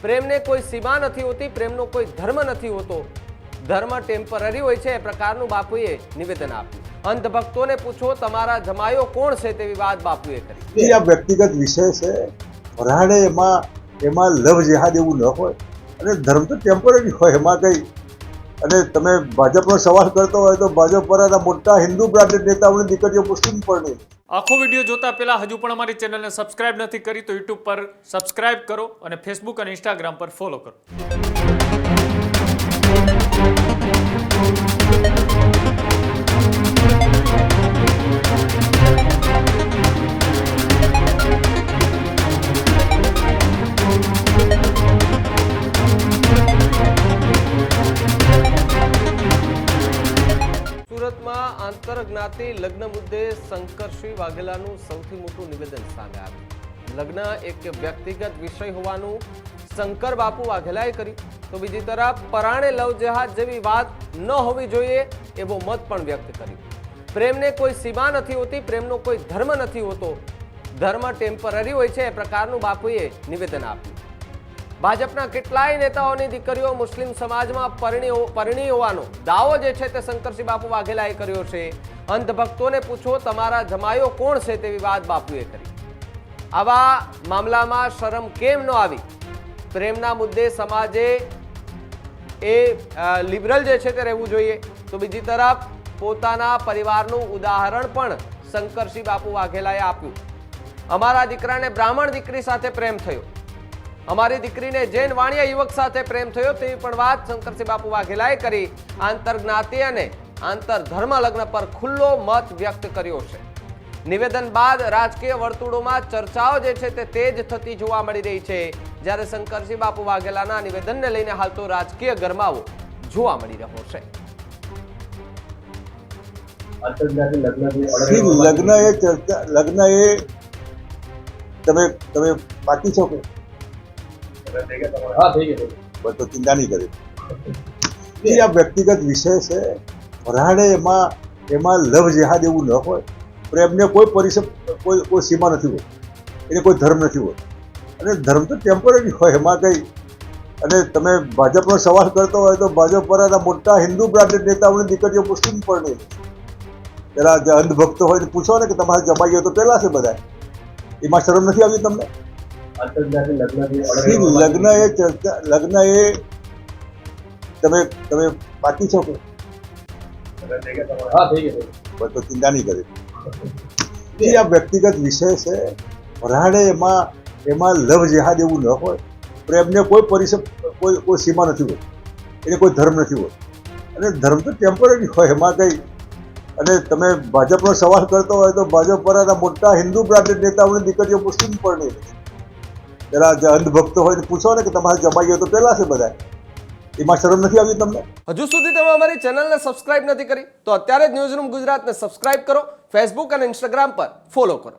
પ્રેમને કોઈ સીમા નથી હોતી, પ્રેમનો કોઈ ધર્મ નથી હોતો, ધર્મ ટેમ્પરરી હોય છે, એ પ્રકારનું બાપુએ નિવેદન આપ્યું। અંધભક્તોને પૂછો તમારા જમાયો કોણ છે તેવી વાત બાપુએ કરી। આ વ્યક્તિગત વિષય છે, વરાણે એમાં લવ જેહાદ એવું ન હોય, અને ધર્મ તો ટેમ્પરરી હોય, એમાં કઈ। અને તમે ભાજપનો સવાલ કરતો હોય તો ભાજપ પરના મોટા હિન્દુ બ્રાન્ડેડ નેતાઓની દીકરીઓ મુસ્લિમ પણ નહીં। આખો વિડીયો જોતા પહેલા હજુ પણ અમારી ચેનલને સબસ્ક્રાઇબ નથી કરી તો યુટ્યુબ પર સબસ્ક્રાઇબ કરો અને ફેસબુક અને ઇન્સ્ટાગ્રામ પર ફોલો કરો। સુરતમાં આંતરજ્ઞાતિ લગ્ન મુદ્દે શંકરસિંહ વાઘેલાનું સૌથી મોટું નિવેદન સામે આવ્યું। લગ્ન એક વ્યક્તિગત વિષય હોવાનું શંકર બાપુ વાઘેલાએ કર્યું, તો બીજી તરફ પરાણે લવ જેહાદ જેવી વાત ન હોવી જોઈએ એવો મત પણ વ્યક્ત કર્યો। પ્રેમને કોઈ સીમા નથી હોતી, પ્રેમનો કોઈ ધર્મ નથી હોતો, ધર્મ ટેમ્પરરી હોય છે, એ પ્રકારનું બાપુએ નિવેદન આપ્યું। ભાજપના કેટલાય નેતાઓની દીકરીઓ મુસ્લિમ સમાજમાં પરણી હોવાનો દાવો જે છે તે શંકરસિંહ બાપુ વાઘેલાએ કર્યો છે। અંધભક્તોને પૂછો તમારા જમાયો કોણ છે તેવી વાત બાપુએ કરી। આવા મામલામાં શરમ કેમ ન આવી? પ્રેમના મુદ્દે સમાજે એ લિબરલ જે છે તે રહેવું જોઈએ, તો બીજી તરફ પોતાના પરિવારનું ઉદાહરણ પણ શંકરસિંહ બાપુ વાઘેલાએ આપ્યું। અમારા દીકરાને બ્રાહ્મણ દીકરી સાથે પ્રેમ થયો, અમારી દીકરીને જૈન વાણિયા યુવક સાથે પ્રેમ થયો તેવી પણ વાત શંકરસિંહ બાપુ વાઘેલાએ કરી। આંતરજ્ઞાતિ અને આંતરધર્મ લગ્ન પર ખુલ્લો મત વ્યક્ત કર્યો છે। નિવેદન બાદ રાજકીય વર્તુળોમાં ચર્ચાઓ જે છે તે તેજ થતી જોવા મળી રહી છે, જ્યારે શંકરસિંહ બાપુ વાઘેલાના નિવેદનને લઈને હાલ તો રાજકીય ગરમાવો જોવા મળી રહ્યો છે। લગ્ન એ તમે બાકી છો કે તો ચિંતા નહીં કરી। આ વ્યક્તિગત વિષય છે, વરાણે એમાં લવ જેહાદ એવું ન હોય, પ્રેમને કોઈ સીમા નથી હોતી, એને કોઈ ધર્મ નથી હોતો, અને ધર્મ તો ટેમ્પરરી હોય, એમાં કઈ। અને તમે ભાજપનો સવાલ કરતો હોય તો ભાજપ પરના મોટા હિન્દુ બ્રાન્ડેડ નેતાઓની દીકરીઓ મુસ્લિમ પણ નહીં। પેલા જે અંધભક્તો હોય પૂછો ને કે તમારા જમાઈઓ તો પેલા છે બધા, એમાં શરમ નથી આવતી તમને? લગ્ન એ તમે બાકી છો કે તો ચિંતા નહીં કરી। આ વ્યક્તિગત વિષય છે, વરાણે એમાં લવ જેહાદ એવું ન હોય, પ્રેમને કોઈ સીમા નથી હોતી, એને કોઈ ધર્મ નથી હોતો, અને ધર્મ તો ટેમ્પરરી હોય, એમાં કઈ। અને તમે ભાજપનો સવાલ કરતો હોય તો ભાજપ પરના મોટા હિન્દુ બ્રાન્ડેડ નેતાઓની દીકરીઓ મુસ્લિમ પણ નહીં। પેલા જે અંધભક્તો હોય પૂછો ને કે તમારા જમાઈઓ તો પેલા છે બધા, એમાં શરમ નથી આવતી તમને? હજુ સુધી તમે અમારી ચેનલને સબસ્ક્રાઇબ નથી કરી તો અત્યારે જ ન્યૂઝરૂમ ગુજરાતને સબસ્ક્રાઇબ કરો, ફેસબુક અને ઇન્સ્ટાગ્રામ પર ફોલો કરો।